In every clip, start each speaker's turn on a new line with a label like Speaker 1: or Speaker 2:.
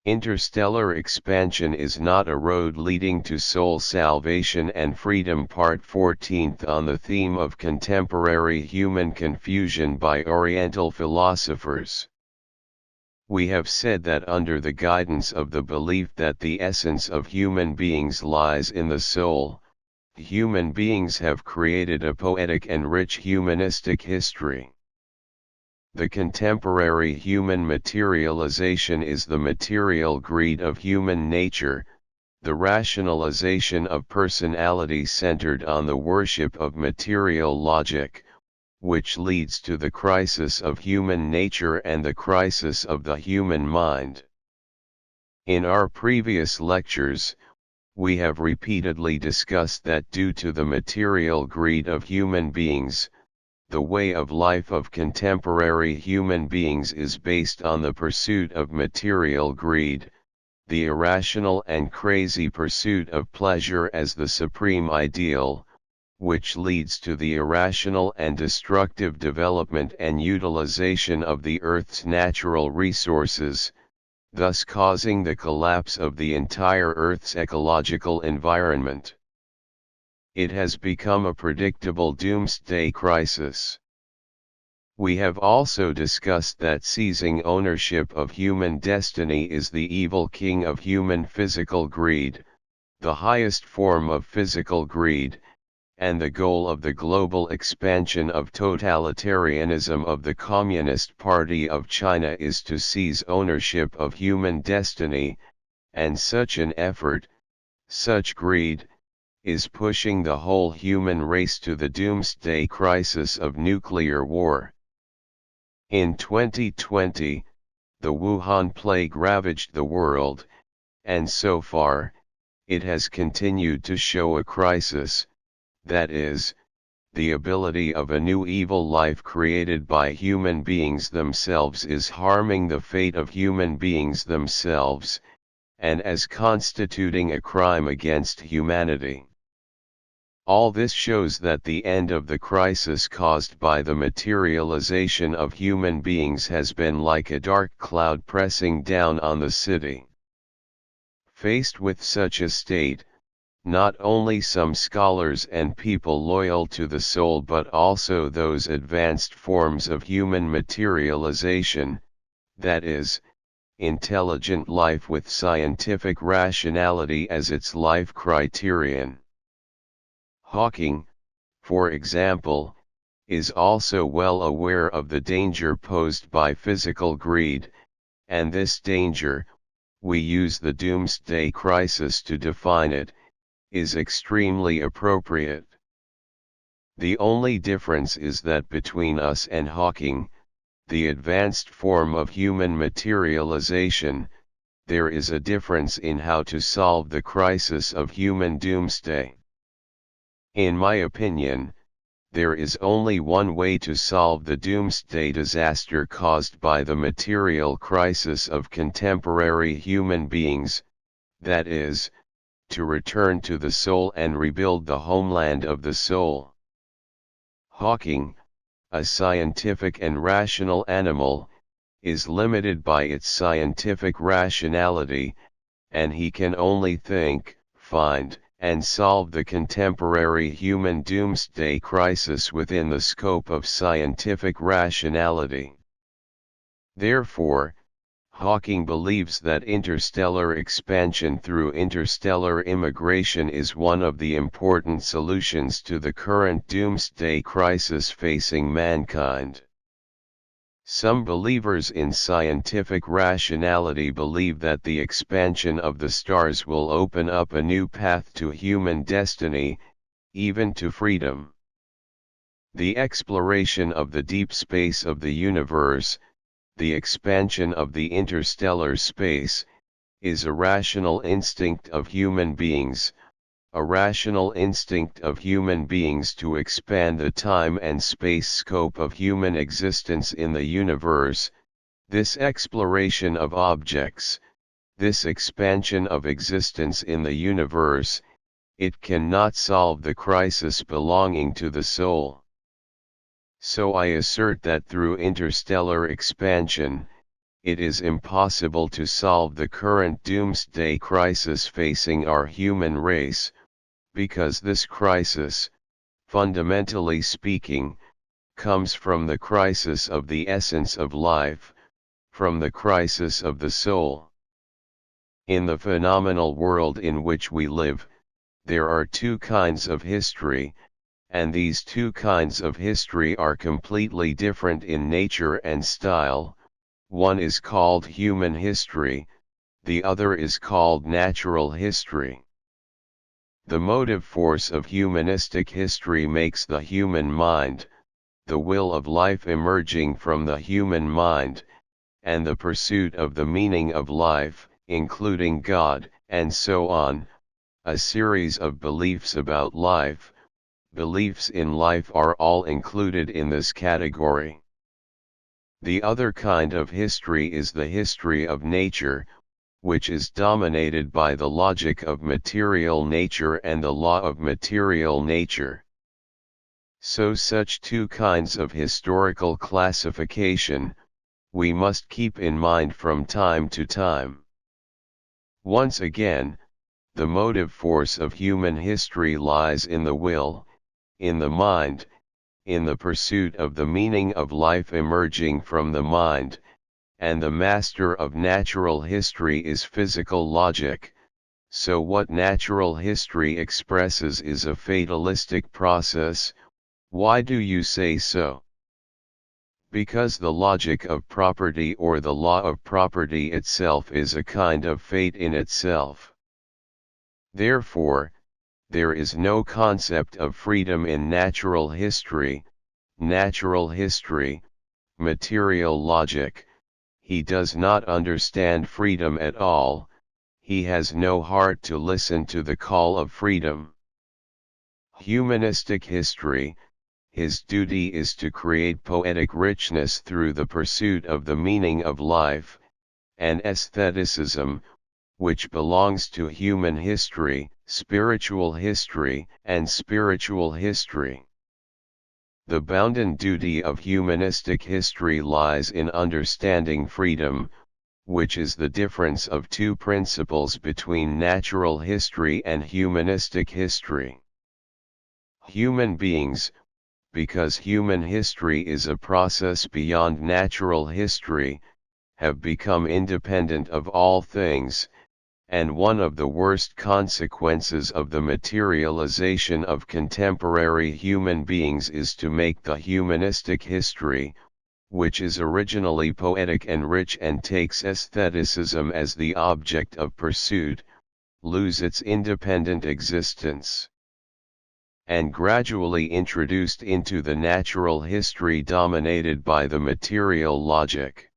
Speaker 1: Interstellar expansion is not a road leading to soul salvation and freedom. Part 14 on the theme of contemporary human confusion by Oriental philosophers. We have said that under the guidance of the belief that the essence of human beings lies in the soul, human beings have created a poetic and rich humanistic history. The contemporary human materialization is the material greed of human nature, the rationalization of personality centered on the worship of material logic, which leads to the crisis of human nature and the crisis of the human mind. In our previous lectures, we have repeatedly discussed that due to the material greed of human beings, the way of life of contemporary human beings is based on the pursuit of material greed, the irrational and crazy pursuit of pleasure as the supreme ideal, which leads to the irrational and destructive development and utilization of the Earth's natural resources, thus causing the collapse of the entire Earth's ecological environment. It has become a predictable doomsday crisis. We have also discussed that seizing ownership of human destiny is the evil king of human physical greed, the highest form of physical greed, and the goal of the global expansion of totalitarianism of the Communist Party of China is to seize ownership of human destiny, and such an effort, such greed, is pushing the whole human race to the doomsday crisis of nuclear war. In 2020, the Wuhan plague ravaged the world, and so far, it has continued to show a crisis, that is, the ability of a new evil life created by human beings themselves is harming the fate of human beings themselves, and as constituting a crime against humanity. All this shows that the end of the crisis caused by the materialization of human beings has been like a dark cloud pressing down on the city. Faced with such a state, not only some scholars and people loyal to the soul but also those advanced forms of human materialization, that is, intelligent life with scientific rationality as its life criterion. Hawking, for example, is also well aware of the danger posed by physical greed, and this danger, we use the doomsday crisis to define it, is extremely appropriate. The only difference is that between us and Hawking, the advanced form of human materialization, there is a difference in how to solve the crisis of human doomsday. In my opinion, there is only one way to solve the doomsday disaster caused by the material crisis of contemporary human beings, that is, to return to the soul and rebuild the homeland of the soul. Hawking, a scientific and rational animal, is limited by its scientific rationality, and he can only think, find, and solve the contemporary human doomsday crisis within the scope of scientific rationality. Therefore, Hawking believes that interstellar expansion through interstellar immigration is one of the important solutions to the current doomsday crisis facing mankind. Some believers in scientific rationality believe that the expansion of the stars will open up a new path to human destiny, even to freedom. The exploration of the deep space of the universe, the expansion of the interstellar space, is a rational instinct of human beings, a rational instinct of human beings to expand the time and space scope of human existence in the universe. This exploration of objects, this expansion of existence in the universe, it cannot solve the crisis belonging to the soul. So I assert that through interstellar expansion, it is impossible to solve the current doomsday crisis facing our human race, because this crisis, fundamentally speaking, comes from the crisis of the essence of life, from the crisis of the soul. In the phenomenal world in which we live, there are two kinds of history, and these two kinds of history are completely different in nature and style. One is called human history, the other is called natural history. The motive force of humanistic history makes the human mind, the will of life emerging from the human mind, and the pursuit of the meaning of life, including God, and so on, a series of beliefs about life. Beliefs in life are all included in this category. The other kind of history is the history of nature, which is dominated by the logic of material nature and the law of material nature. So such two kinds of historical classification, we must keep in mind from time to time. Once again, the motive force of human history lies in the will, in the mind, in the pursuit of the meaning of life emerging from the mind, and the master of natural history is physical logic. So what natural history expresses is a fatalistic process. Why do you say so? Because the logic of property or the law of property itself is a kind of fate in itself. Therefore, there is no concept of freedom in natural history, material logic. He does not understand freedom at all, he has no heart to listen to the call of freedom. Humanistic history, his duty is to create poetic richness through the pursuit of the meaning of life, and aestheticism, which belongs to human history, spiritual history, and spiritual history. The bounden duty of humanistic history lies in understanding freedom, which is the difference of two principles between natural history and humanistic history. Human beings, because human history is a process beyond natural history, have become independent of all things, and one of the worst consequences of the materialization of contemporary human beings is to make the humanistic history, which is originally poetic and rich and takes aestheticism as the object of pursuit, lose its independent existence, and gradually introduced into the natural history dominated by the material logic.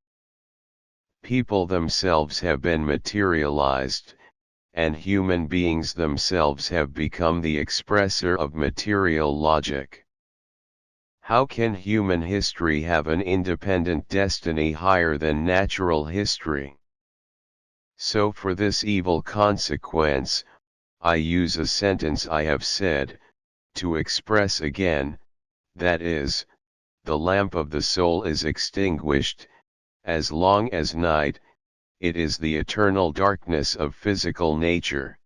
Speaker 1: People themselves have been materialized, and human beings themselves have become the expressor of material logic. How can human history have an independent destiny higher than natural history? So for this evil consequence, I use a sentence I have said, to express again, that is, the lamp of the soul is extinguished, as long as night, it is the eternal darkness of physical nature.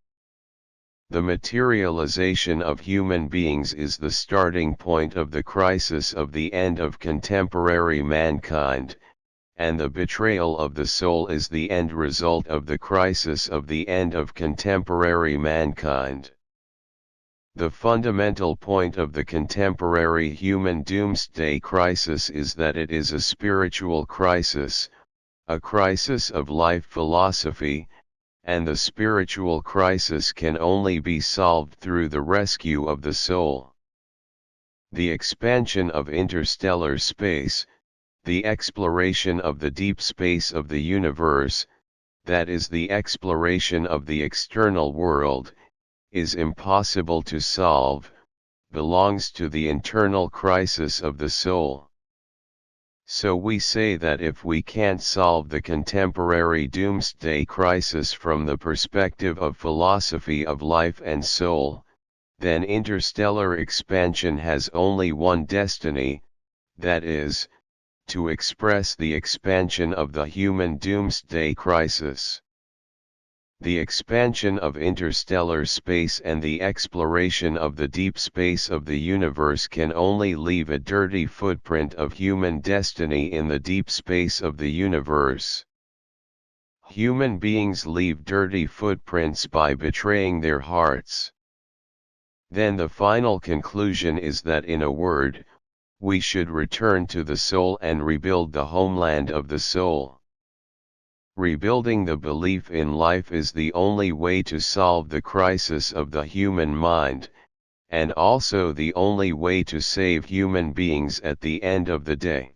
Speaker 1: The materialization of human beings is the starting point of the crisis of the end of contemporary mankind, and the betrayal of the soul is the end result of the crisis of the end of contemporary mankind. The fundamental point of the contemporary human doomsday crisis is that it is a spiritual crisis, a crisis of life philosophy, and the spiritual crisis can only be solved through the rescue of the soul. The expansion of interstellar space, the exploration of the deep space of the universe, that is the exploration of the external world, is impossible to solve, belongs to the internal crisis of the soul. So we say that if we can't solve the contemporary doomsday crisis from the perspective of philosophy of life and soul, then interstellar expansion has only one destiny, that is, to express the expansion of the human doomsday crisis. The expansion of interstellar space and the exploration of the deep space of the universe can only leave a dirty footprint of human destiny in the deep space of the universe. Human beings leave dirty footprints by betraying their hearts. Then the final conclusion is that, in a word, we should return to the soul and rebuild the homeland of the soul. Rebuilding the belief in life is the only way to solve the crisis of the human mind, and also the only way to save human beings at the end of the day.